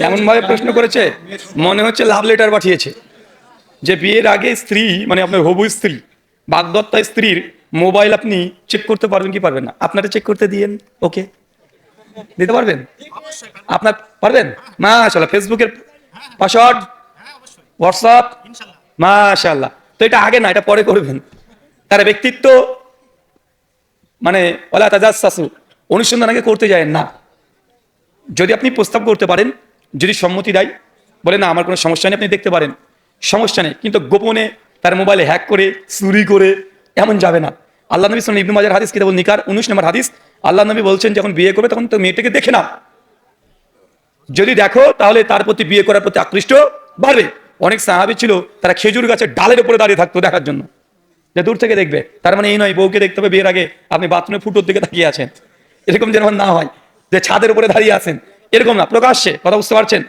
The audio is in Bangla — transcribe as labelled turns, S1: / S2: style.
S1: এমন ভাবে প্রশ্ন করেছে মনে হচ্ছে লাভ লেটার পাঠিয়েছে যে বিয়ের আগে স্ত্রী মানে আপনার হবু স্ত্রী বাগদত্তা স্ত্রীর মোবাইল আপনি চেক করতে পারবেন কি পারবেন না? আপনারা চেক করতে দিয়েন, ওকে দিতে পারবেন? আপনার পারবেন? মাশাআল্লাহ। ফেসবুকের পাসওয়ার্ড, হোয়াটসঅ্যাপ, মাশাআল্লাহ। তো এটা আগে না, এটা পরে করবেন। তার ব্যক্তিত্ব মানে ওয়ালা তাজাসসু, অনুসন্ধান আগে করতে যায় না। যদি আপনি প্রস্তাব করতে পারেন, যদি সম্মতি দেয়, বলে না আমার কোনো সমস্যা নেই, আপনি দেখতে পারেন, সমস্যা নেই, কিন্তু গোপনে তার মোবাইলে হ্যাক করে চুরি করে এমন যাবে না। আল্লাহ নবী সাল্লাল্লাহু ইবনে মাজার হাদিস কিতাবুন নিকার 19 নম্বর হাদিস, আল্লাহ নবী বলছেন যখন বিয়ে করবে তখন তো মেয়েটাকে দেখে নাও, যদি দেখো তাহলে তার প্রতি বিয়ে করার প্রতি আকৃষ্ট বাড়বে। অনেক সাহাবী ছিল তারা খেজুর গাছের ডালের উপরে দাঁড়িয়ে থাকতো দেখার জন্য, যে দূর থেকে দেখবে। তার মানে এই নয় বউকে দেখতে হবে বিয়ের আগে আপনি বাথরুমে ফুটোর দিকে তাকিয়ে আছেন, এরকম যেন না হয় যে ছাদের উপরে দাঁড়িয়ে আছেন, এরকম না, প্রকাশ্যে। কথা বুঝতে পারছেন?